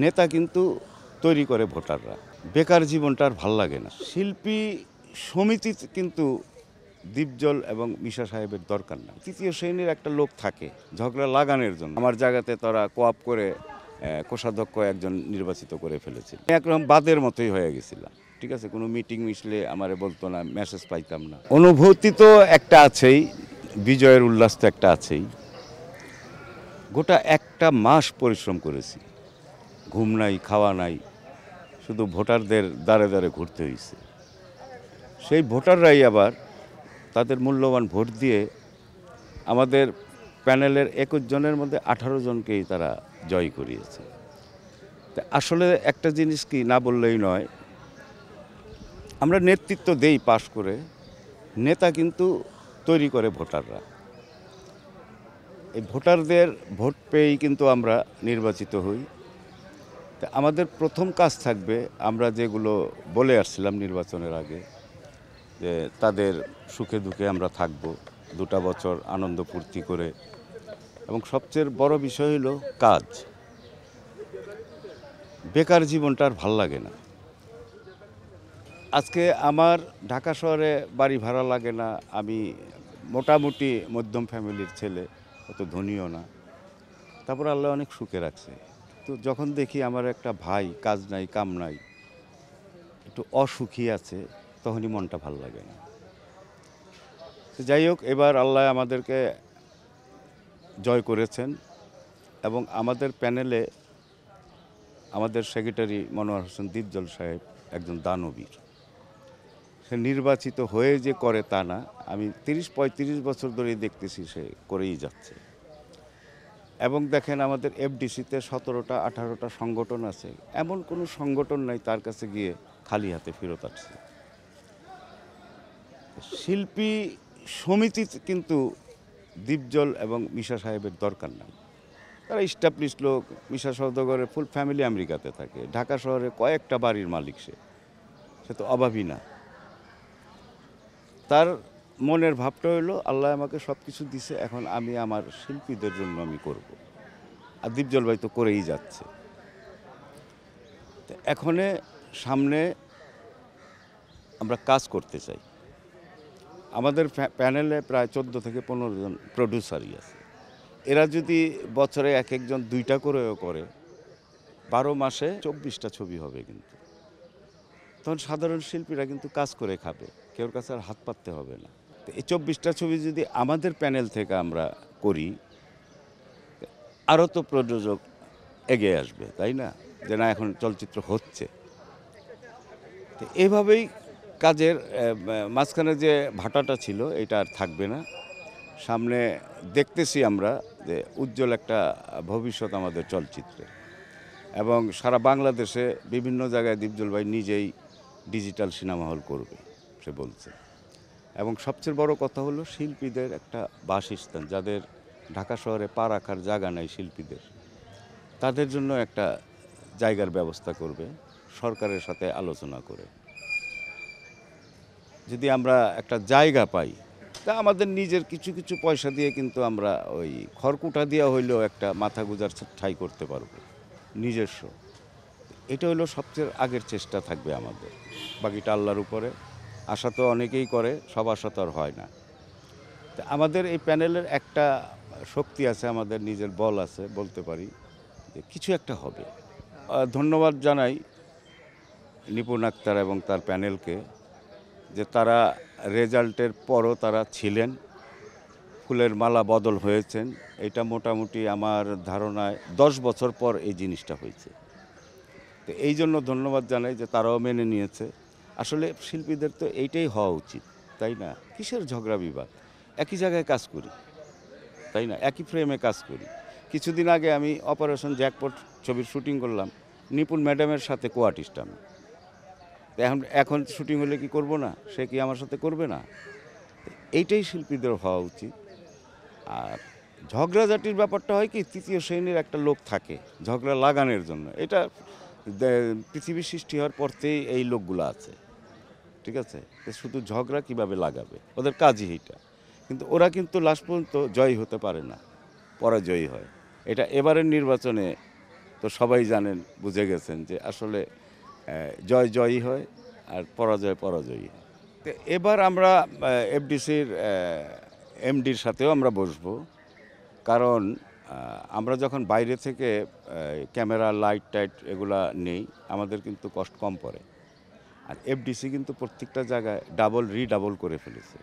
নেতা কিন্তু তৈরি করে ভোটাররা। বেকার জীবনটা আর ভাল লাগে না। শিল্পী সমিতি কিন্তু দীপজল এবং মিশা সাহেবের দরকার না। তৃতীয় শ্রেণীর একটা লোক থাকে ঝগড়া লাগানোর জন্য। আমার জায়গাতে তারা কোঅপ করে কোষাধ্যক্ষ একজন নির্বাচিত করে ফেলেছিল। একরকম বাদের মতোই হয়ে গেছিলাম। ঠিক আছে, কোনো মিটিং মিশলে আমারে বলতো না, মেসেজ পাইতাম না। অনুভূতি তো একটা আছেই, বিজয়ের উল্লাস তো একটা আছেই। গোটা একটা মাস পরিশ্রম করেছি, ঘুম নাই, খাওয়া নাই, শুধু ভোটারদের দ্বারে দ্বারে ঘুরতে হয়েছে। সেই ভোটাররাই আবার তাদের মূল্যবান ভোট দিয়ে আমাদের প্যানেলের ২১ জনের মধ্যে ১৮ জনকেই তারা জয় করিয়েছে। তা আসলে একটা জিনিস কি না বললেই নয়, আমরা নেতৃত্ব দেই পাশ করে, নেতা কিন্তু তৈরি করে ভোটাররা। এই ভোটারদের ভোট পেয়েই কিন্তু আমরা নির্বাচিত হই। তা আমাদের প্রথম কাজ থাকবে, আমরা যেগুলো বলে আসছিলাম নির্বাচনের আগে, যে তাদের সুখে দুঃখে আমরা থাকব ২টা বছর আনন্দ ফুর্তি করে। এবং সবচেয়ে বড় বিষয় হলো কাজ। বেকার জীবনটা আর ভাল লাগে না। আজকে আমার ঢাকা শহরে বাড়ি ভাড়া লাগে না। আমি মোটামুটি মধ্যম ফ্যামিলির ছেলে, অত ধনীও না। তারপর আল্লাহ অনেক সুখে রাখছে। তো যখন দেখি আমার একটা ভাই কাজ নাই, কাম নাই, একটু অসুখী আছে, তখনই মনটা ভাল লাগে না। তো যাই হোক, এবার আল্লাহ আমাদেরকে জয় করেছেন এবং আমাদের প্যানেলে আমাদের সেক্রেটারি মনোয়ার হোসেন দীপজল সাহেব একজন দানবীর। সে নির্বাচিত হয়ে যে করে তা না, আমি ৩০-৩৫ বছর ধরেই দেখতেছি সে করেই যাচ্ছে। এবং দেখেন আমাদের এফডিসিতে ১৭টা ১৮টা সংগঠন আছে, এমন কোনো সংগঠন নাই তার কাছে গিয়ে খালি হাতে ফেরত আসছে। শিল্পী সমিতি কিন্তু দীপজল এবং মিশা সাহেবের দরকার নাই। তারা স্টাবলিশ লোক। মিশা সওদাগরের ফুল ফ্যামিলি আমেরিকাতে থাকে, ঢাকা শহরে কয়েকটা বাড়ির মালিক। সে তো অভাবী না। তার মনের ভাবটা হলো আল্লাহ আমাকে সব কিছু দিছে, এখন আমি আমার শিল্পীদের জন্য আমি করব। আর দীপজল ভাই তো করেই যাচ্ছে। তো এখনে সামনে আমরা কাজ করতে চাই। আমাদের প্যানেলে প্রায় 14 থেকে 15 জন প্রডিউসারই আছে। এরা যদি বছরে এক একজন 2টা করেও করে, 12 মাসে 24টা ছবি হবে। কিন্তু তখন সাধারণ শিল্পীরা কিন্তু কাজ করে খাবে, কেউর কাছে আর হাত পাততে হবে না। তো এই 24টা ছবি যদি আমাদের প্যানেল থেকে আমরা করি, আরও তো প্রযোজক এগিয়ে আসবে, তাই না? যে না, এখন চলচ্চিত্র হচ্ছে। তো এইভাবেই কাজের মাঝখানে যে ভাটাটা ছিল এটা আর থাকবে না। সামনে দেখতেছি আমরা যে উজ্জ্বল একটা ভবিষ্যৎ আমাদের চলচ্চিত্রে। এবং সারা বাংলাদেশে বিভিন্ন জায়গায় দীপজল ভাই নিজেই ডিজিটাল সিনেমা হল করবে, সে বলছে। এবং সবচেয়ে বড় কথা হলো শিল্পীদের একটা বাসস্থান, যাদের ঢাকা শহরে পা রাখার জায়গা নাই শিল্পীদের, তাদের জন্য একটা জায়গার ব্যবস্থা করবে সরকারের সাথে আলোচনা করে। যদি আমরা একটা জায়গা পাই, তা আমাদের নিজের কিছু কিছু পয়সা দিয়ে কিন্তু আমরা ওই খড়কুটা দিয়ে হইলেও একটা মাথা গুজার ঠাঁই করতে পারবো নিজস্ব। এটা হলো সবচেয়ে আগের চেষ্টা থাকবে আমাদের। বাকিটা আল্লাহর উপরে। আশা তো অনেকেই করে, সব আশা তো আর হয় না। তা আমাদের এই প্যানেলের একটা শক্তি আছে, আমাদের নিজের বল আছে, বলতে পারি যে কিছু একটা হবে। ধন্যবাদ জানাই নিপুণ আক্তার এবং তার প্যানেলকে, যে তারা রেজাল্টের পরও তারা ছিলেন, ফুলের মালা বদল হয়েছেন। এটা মোটামুটি আমার ধারণায় 10 বছর পর এই জিনিসটা হয়েছে। তো এই জন্য ধন্যবাদ জানাই যে তারাও মেনে নিয়েছে। আসলে শিল্পীদের তো এইটাই হওয়া উচিত, তাই না? কিসের ঝগড়া বিবাদ? একই জায়গায় কাজ করি, তাই না? একই ফ্রেমে কাজ করি। কিছুদিন আগে আমি অপারেশন জ্যাকপট ছবির শুটিং করলাম, নিপুণ ম্যাডামের সাথে কো-আর্টিস্ট আমি। এখন এখন শুটিং হলে কি করব না? সে কি আমার সাথে করবে না? এইটাই শিল্পীদের হওয়া উচিত। আর ঝগড়াঝাটির ব্যাপারটা হয় কি, তৃতীয় শ্রেণীর একটা লোক থাকে ঝগড়া লাগানোর জন্য। এটা পৃথিবীর সৃষ্টি হওয়ার পর থেকেই এই লোকগুলো আছে, ঠিক আছে? শুধু ঝগড়া কিভাবে লাগাবে, ওদের কাজই এইটা। কিন্তু ওরা কিন্তু লাস্ট পর্যন্ত জয়ী হতে পারে না, পরাজয়ী হয়। এটা এবারের নির্বাচনে তো সবাই জানেন, বুঝে গেছেন যে আসলে জয় জয়ই হয় আর পরাজয় পরাজয়ই হয়। তো এবার আমরা এফডিসির এমডির সাথেও আমরা বসবো, কারণ আমরা যখন বাইরে থেকে ক্যামেরা লাইট টাইট এগুলা নেই, আমাদের কিন্তু কষ্ট কম পড়ে। আর এফডিসি কিন্তু প্রত্যেকটা জায়গায় ডাবল রিডাবল করে ফেলেছে।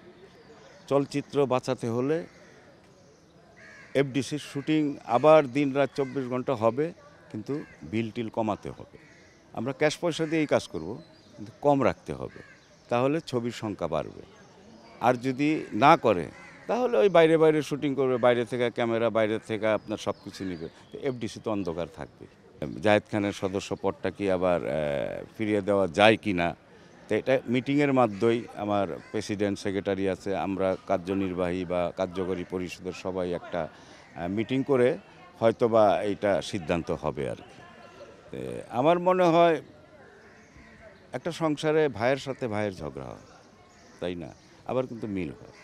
চলচ্চিত্র বাঁচাতে হলে এফডিসির শুটিং আবার দিন রাত 24 ঘন্টা হবে, কিন্তু বিল টিল কমাতে হবে। আমরা ক্যাশ পয়সা দিয়ে এই কাজ করব, কিন্তু কম রাখতে হবে, তাহলে ছবির সংখ্যা বাড়বে। আর যদি না করে তাহলে ওই বাইরে বাইরে শুটিং করবে, বাইরে থেকে ক্যামেরা, বাইরে থেকে আপনার সব কিছু নেবে, এফডিসি তো অন্ধকার থাকবে। জায়েদ খানের সদস্য পদটা কি আবার ফিরিয়ে দেওয়া যায় কি না, তো এটা মিটিংয়ের মাধ্যমেই আমার প্রেসিডেন্ট সেক্রেটারি আছে, আমরা কার্যনির্বাহী বা কার্যকরী পরিষদের সবাই একটা মিটিং করে হয়তোবা এইটা সিদ্ধান্ত হবে আর কি। আমার মনে হয় একটা সংসারে ভাইয়ের সাথে ভাইয়ের ঝগড়া হয়, তাই না? আবার কিন্তু মিল হয়।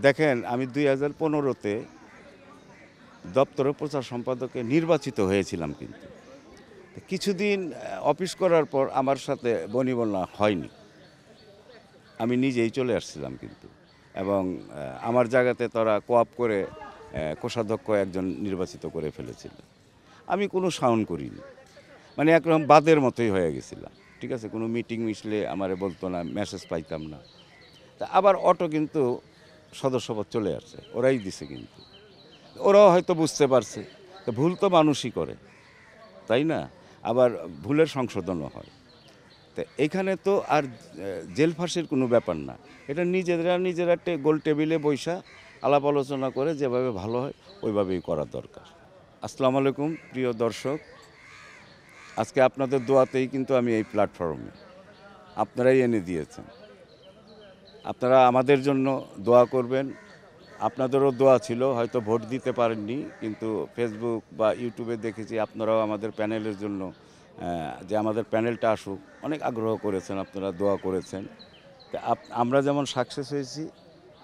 দেখেন, আমি 2015-তে দপ্তরের প্রচার সম্পাদকে নির্বাচিত হয়েছিলাম, কিন্তু কিছুদিন অফিস করার পর আমার সাথে বনিবনা হয়নি, আমি নিজেই চলে আসছিলাম কিন্তু। এবং আমার জায়গাতে তারা কোঅপ করে কোষাধ্যক্ষ একজন নির্বাচিত করে ফেলেছিল। আমি কোনো সাউন্ড করিনি, মানে একরকম বাদের মতোই হয়ে গেছিলাম, ঠিক আছে? কোনো মিটিং মিশলে আমারে বলতো না, মেসেজ পাইতাম না। তা আবার অটো কিন্তু সদস্যপদ চলে আসছে, ওরাই দিছে কিন্তু। ওরাও হয়তো বুঝতে পারছে, তো ভুল তো মানুষই করে, তাই না? আবার ভুলের সংশোধনও হয়। তো এখানে তো আর জেল ফাঁসির কোনো ব্যাপার না, এটা নিজেরা গোল টেবিলে বৈশা আলাপ আলোচনা করে যেভাবে ভালো হয় ওইভাবেই করা দরকার। আসসালামু আলাইকুম প্রিয় দর্শক, আজকে আপনাদের দোয়াতেই কিন্তু আমি এই প্ল্যাটফর্মে, আপনারাই এনে দিয়েছেন। আপনারা আমাদের জন্য দোয়া করবেন। আপনাদেরও দোয়া ছিল, হয়তো ভোট দিতে পারেননি, কিন্তু ফেসবুক বা ইউটিউবে দেখেছি আপনারাও আমাদের প্যানেলের জন্য, যে আমাদের প্যানেলটা আসুক, অনেক আগ্রহ করেছেন, আপনারা দোয়া করেছেন। আমরা যেমন সাকসেস হয়েছি,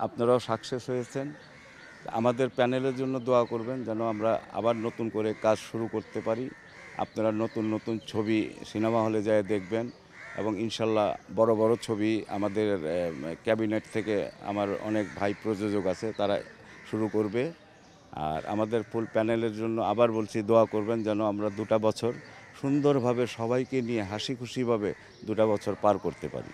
আপনারাও সাকসেস হয়েছেন। আমাদের প্যানেলের জন্য দোয়া করবেন যেন আমরা আবার নতুন করে কাজ শুরু করতে পারি। আপনারা নতুন নতুন ছবি সিনেমা হলে যায় দেখবেন, এবং ইনশাল্লাহ বড় বড় ছবি আমাদের ক্যাবিনেট থেকে আমার অনেক ভাই প্রযোজক আছে, তারা শুরু করবে। আর আমাদের ফুল প্যানেলের জন্য আবার বলছি দোয়া করবেন যেন আমরা 2টা বছর সুন্দরভাবে সবাইকে নিয়ে হাসি খুশিভাবে 2টা বছর পার করতে পারি।